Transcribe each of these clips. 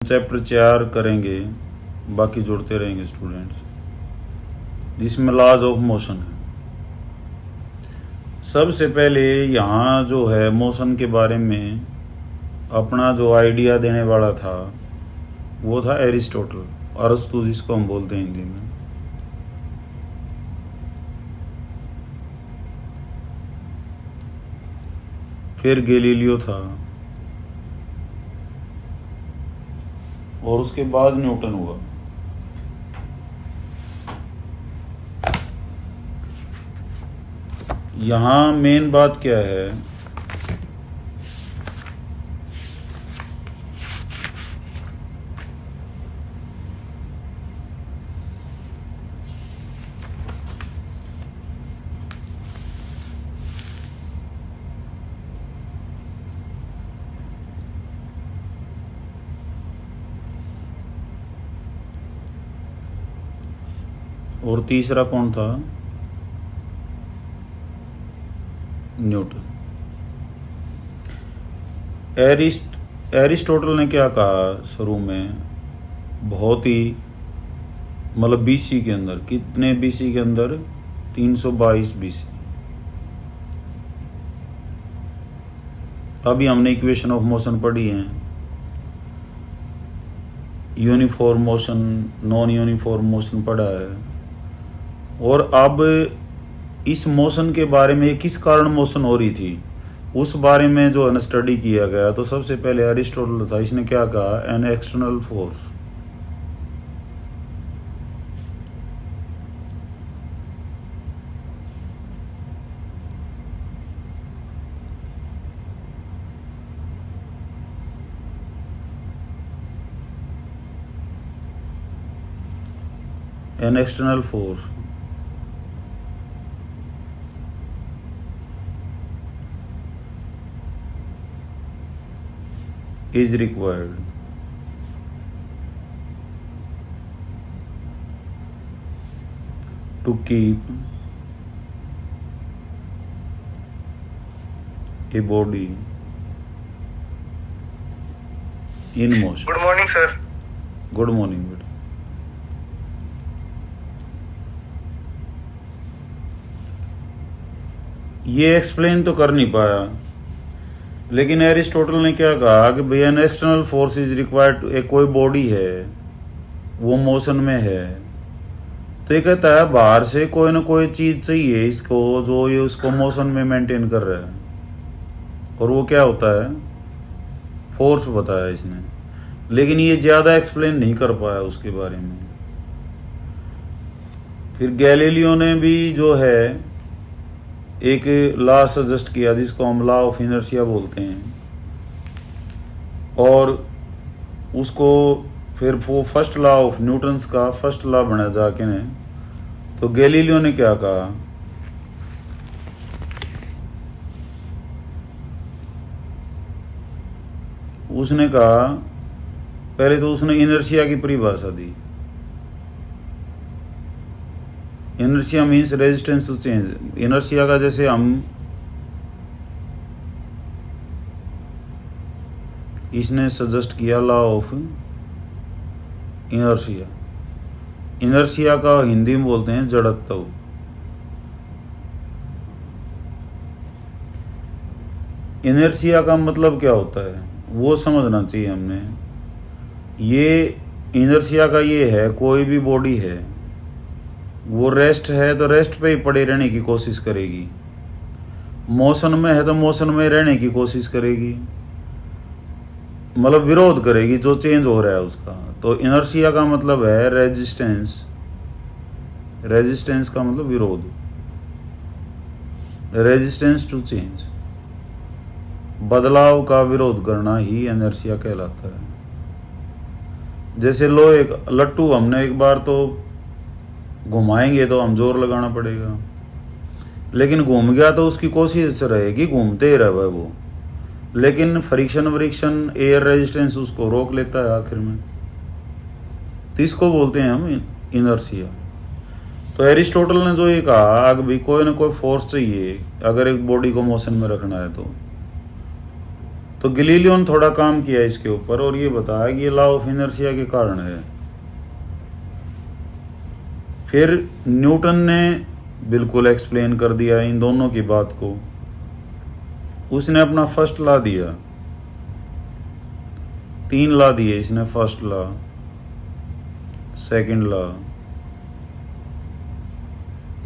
Chapter 4 करेंगे, बाकी जुड़ते रहेंगे स्टूडेंट्स, जिसमें लॉज ऑफ मोशन है। सबसे पहले यहाँ जो है मोशन के बारे में अपना जो आइडिया देने वाला था वो था एरिस्टोटल, अरस्तु जिसको हम बोलते हैं हिंदी में। फिर गैलीलियो था और उसके बाद न्यूटन हुआ। यहाँ मेन बात क्या है, और तीसरा कौन था, न्यूटन। एरिस्टोटल ने क्या कहा शुरू में, बहुत ही मतलब बीसी के अंदर, कितने बीसी के अंदर, 322 बीसी। अभी हमने इक्वेशन ऑफ मोशन पढ़ी है, uniform motion, non uniform motion पढ़ा है, और अब इस मोशन के बारे में किस कारण मोशन हो रही थी उस बारे में जो है स्टडी किया गया। तो सबसे पहले एरिस्टोटल था, इसने क्या कहा, an external force. An external force is required to keep a body in motion. Good morning, sir. Good morning, बेटा। ये एक्सप्लेन तो कर नहीं पाया, लेकिन एरिस्टोटल ने क्या कहा कि भैया an external force is required, एक कोई बॉडी है वो मोशन में है, तो ये कहता है बाहर से कोई ना कोई चीज चाहिए इसको, जो ये उसको मोशन में मेंटेन कर रहा है, और वो क्या होता है, फोर्स बताया इसने। लेकिन ये ज्यादा एक्सप्लेन नहीं कर पाया उसके बारे में। फिर गैलीलियो ने भी जो है एक लॉ सजेस्ट किया जिसको हम लॉ ऑफ इनर्शिया बोलते हैं, और उसको फिर वो फर्स्ट लॉ ऑफ न्यूटन्स का फर्स्ट लॉ बना जाके ने। तो गैलीलियो ने क्या कहा, उसने कहा पहले तो उसने इनर्शिया की परिभाषा दी। Inertia means resistance to change. Inertia का जैसे हम इसने सजेस्ट किया लॉ ऑफ इनर्शिया। इनर्शिया का हिंदी में बोलते हैं जड़त्व। इनर्शिया का मतलब क्या होता है वो समझना चाहिए हमने। ये इनर्शिया का ये है, कोई भी बॉडी है वो रेस्ट है तो रेस्ट पे ही पड़े रहने की कोशिश करेगी, मोशन में है तो मोशन में रहने की कोशिश करेगी, मतलब विरोध करेगी जो चेंज हो रहा है उसका। तो इनर्शिया का मतलब है रेजिस्टेंस। रेजिस्टेंस का मतलब विरोध, रेजिस्टेंस टू चेंज, बदलाव का विरोध करना ही इनर्शिया कहलाता है। जैसे लोहे का लट्टू हमने एक बार तो घुमाएंगे तो हम जोर लगाना पड़ेगा, लेकिन घूम गया तो उसकी कोशिश रहेगी घूमते ही रहे वो, लेकिन फ्रिक्शन एयर रेजिस्टेंस उसको रोक लेता है आखिर में। तो इसको बोलते हैं हम इनर्शिया। तो एरिस्टोटल ने जो ये कहा कि भाई कोई ना कोई फोर्स चाहिए अगर एक बॉडी को मोशन में रखना है तो गैलीलियो ने थोड़ा काम किया इसके ऊपर और ये बताया कि ये लॉ ऑफ इनर्शिया के कारण है। फिर न्यूटन ने बिल्कुल एक्सप्लेन कर दिया इन दोनों की बात को। उसने अपना फर्स्ट लॉ दिया, 3 लॉ दिए इसने, फर्स्ट लॉ, सेकंड लॉ,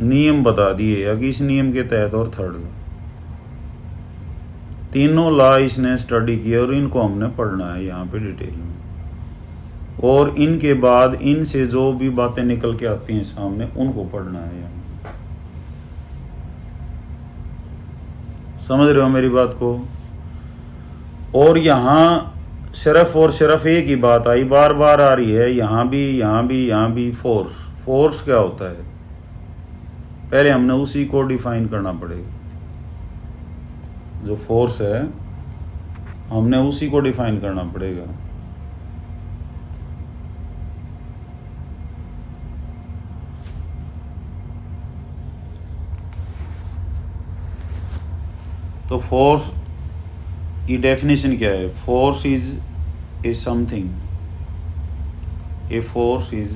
नियम बता दिए अगर इस नियम के तहत, और थर्ड लॉ। तीनों लॉ इसने स्टडी किया और इनको हमने पढ़ना है यहाँ पे डिटेल में। और इनके बाद इनसे जो भी बातें निकल के आती हैं सामने उनको पढ़ना है यहाँ। समझ रहे हो मेरी बात को? और यहाँ सिर्फ और सिर्फ एक ही बात आई, बार बार आ रही है, यहाँ भी यहाँ भी यहाँ भी, फोर्स। फोर्स क्या होता है पहले हमने उसी को डिफाइन करना पड़ेगा। जो फोर्स है हमने उसी को डिफाइन करना पड़ेगा। तो फोर्स की डेफिनेशन क्या है? Force is a something, a force is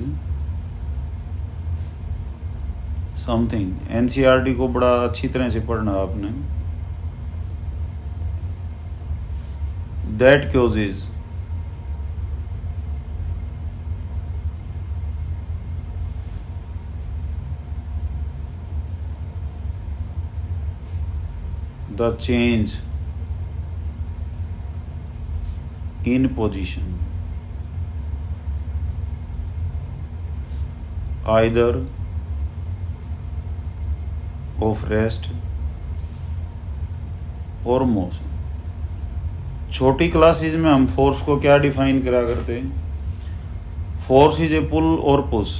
something. NCERT को बड़ा अच्छी तरह से पढ़ना आपने। That causes the change in position either of rest or motion। छोटी क्लासेज में हम फोर्स को क्या डिफाइन करा करते हैं? फोर्स इज ए पुल और पुश।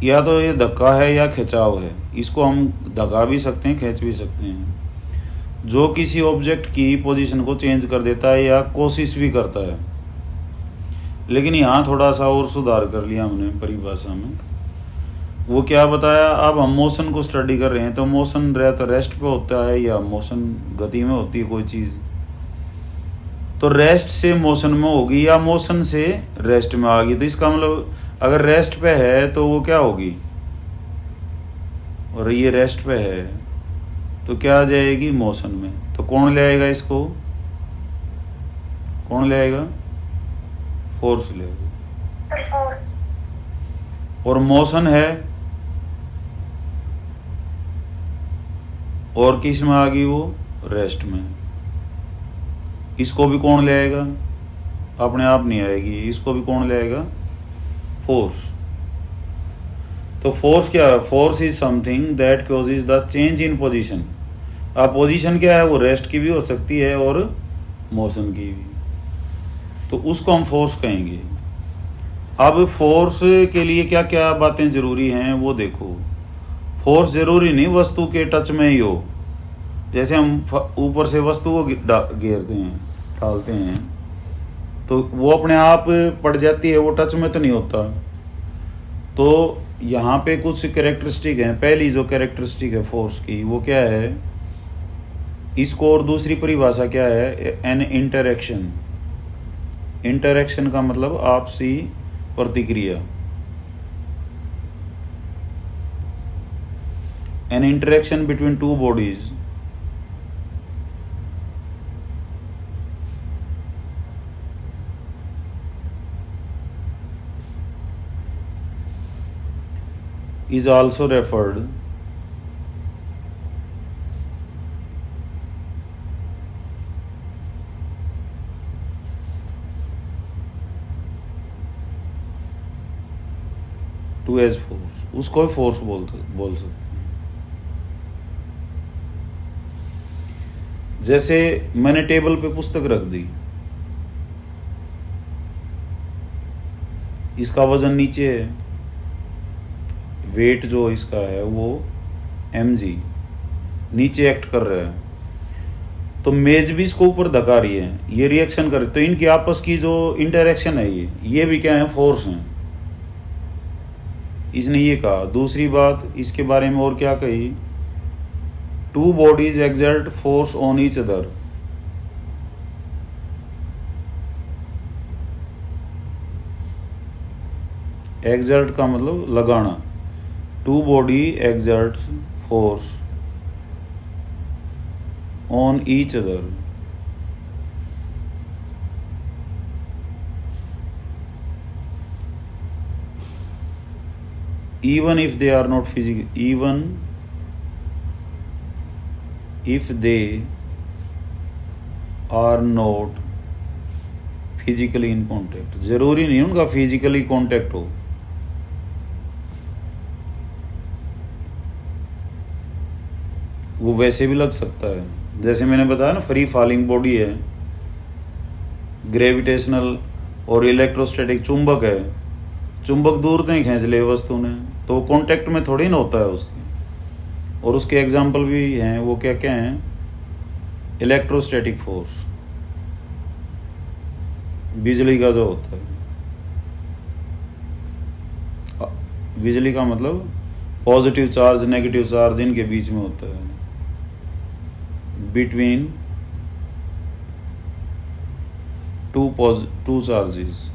या तो ये धक्का है या खिंचाव है। इसको हम धक्का भी सकते हैं, खींच भी सकते हैं। जो किसी ऑब्जेक्ट की पोजीशन को चेंज कर देता है या कोशिश भी करता है। लेकिन यहाँ थोड़ा सा और सुधार कर लिया हमने परिभाषा में। वो क्या बताया? अब हम मोशन को स्टडी कर रहे हैं तो मोशन तो रेस्ट पे होता है या मोशन गति में होती है कोई चीज़। तो रेस्ट से मोशन में होगी या मोशन से रेस्ट में आ गई। तो इसका मतलब अगर रेस्ट पे है तो वो क्या होगी, और ये रेस्ट पे है तो क्या आ जाएगी? मोशन में। तो कौन ले आएगा इसको? कौन ले आएगा? फोर्स ले आएगा। और मोशन है और किस में आ गई? वो रेस्ट में। इसको भी कौन ले आएगा? अपने आप नहीं आएगी। इसको भी कौन ले आएगा? फोर्स। तो फोर्स क्या है? Force is something that causes the change in position. अब पोजीशन क्या है? वो रेस्ट की भी हो सकती है और मोशन की भी। तो उसको हम फोर्स कहेंगे। अब फोर्स के लिए क्या क्या बातें जरूरी हैं वो देखो। फोर्स जरूरी नहीं वस्तु के टच में ही हो। जैसे हम ऊपर से वस्तु को घेरते हैं, डालते हैं, तो वो अपने आप पड़ जाती है, वो टच में तो नहीं होता। तो यहाँ पे कुछ कैरेक्टरिस्टिक हैं। पहली जो कैरेक्टरिस्टिक है फोर्स की वो क्या है? इसको और दूसरी परिभाषा क्या है? N interaction. इंटरैक्शन का मतलब आपसी प्रतिक्रिया। An interaction between two bodies is also referred to as force। उसको भी फोर्स बोल सकते हैं। जैसे मैंने टेबल पे पुस्तक रख दी, इसका वजन नीचे है, वेट जो इसका है वो mg नीचे एक्ट कर रहा है, तो मेज भी इसको ऊपर धका रही है, ये रिएक्शन कर रही है। तो इनकी आपस की जो इंटरेक्शन है ये भी क्या है? फोर्स हैं। इसने ये कहा। दूसरी बात इसके बारे में और क्या कही? Two bodies exert force on each other. Exert का मतलब लगाना, two body exert force on each other, even if they are not physical, even if they are not physically in contact। जरूरी नहीं उनका फिजिकली कांटेक्ट हो, वो वैसे भी लग सकता है। जैसे मैंने बताया ना, फ्री फॉलिंग बॉडी है, ग्रेविटेशनल और इलेक्ट्रोस्टैटिक चुंबक है, चुंबक दूर नहीं खींच ले वस्तु ने, तो कांटेक्ट में थोड़ी ना होता है उसके। और उसके एग्जाम्पल भी हैं, वो क्या क्या हैं, इलेक्ट्रोस्टैटिक फोर्स, बिजली का जो होता है, बिजली का मतलब पॉजिटिव चार्ज नेगेटिव चार्ज इनके बीच में होता है, बिटवीन टू चार्जेस,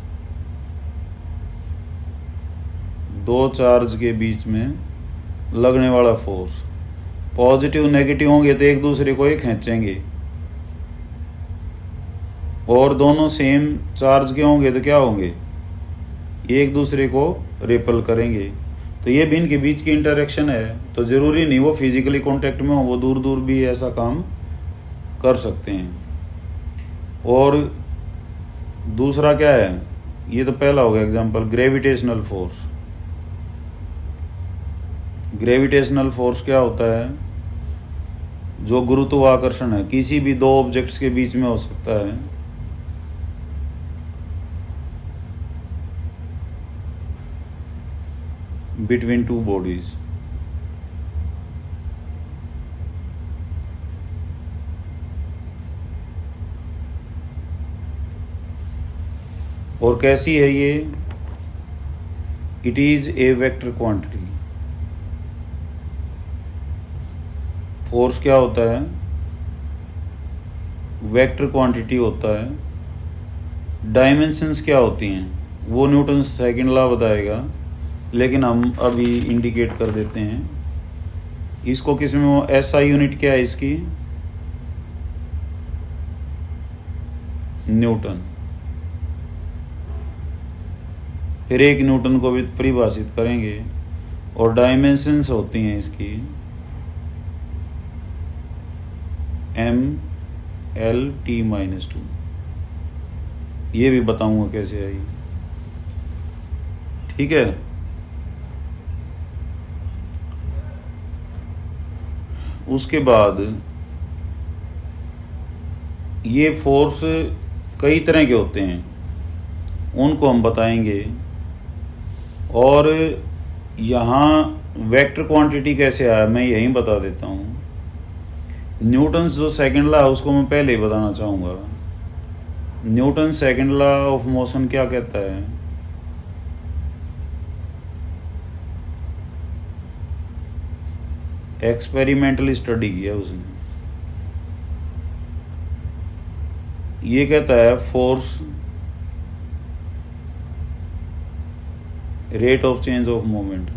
दो चार्ज के बीच में लगने वाला फोर्स। पॉजिटिव नेगेटिव होंगे तो एक दूसरे को ही खींचेंगे, और दोनों सेम चार्ज के होंगे तो क्या होंगे, एक दूसरे को रिपेल करेंगे। तो ये भी इनके बीच की इंटरेक्शन है। तो ज़रूरी नहीं वो फिजिकली कांटेक्ट में हो, वो दूर दूर भी ऐसा काम कर सकते हैं। और दूसरा क्या है, ये तो पहला हो गया example, gravitational force. Gravitational force क्या होता है, जो गुरुत्वाकर्षण है, किसी भी दो ऑब्जेक्ट्स के बीच में हो सकता है, बिटवीन टू बॉडीज। और कैसी है ये, it is a vector quantity. Force क्या होता है, वेक्टर क्वांटिटी होता है। डायमेंशंस क्या होती हैं, वो न्यूटन सेकंड लॉ बताएगा, लेकिन हम अभी इंडिकेट कर देते हैं इसको। किस में एसआई यूनिट क्या है इसकी, न्यूटन। फिर एक न्यूटन को भी परिभाषित करेंगे। और डायमेंशंस होती हैं इसकी ML_T-2। ये भी बताऊंगा कैसे आई, ठीक है। उसके बाद ये फोर्स कई तरह के होते हैं, उनको हम बताएंगे। और यहाँ वेक्टर क्वांटिटी कैसे आया मैं यही बता देता हूँ। न्यूटन्स जो सेकंड लॉ है उसको मैं पहले ही बताना चाहूँगा। Newton second law of motion क्या कहता है, एक्सपेरिमेंटली स्टडी किया उसने। ये कहता है force rate of change of moment.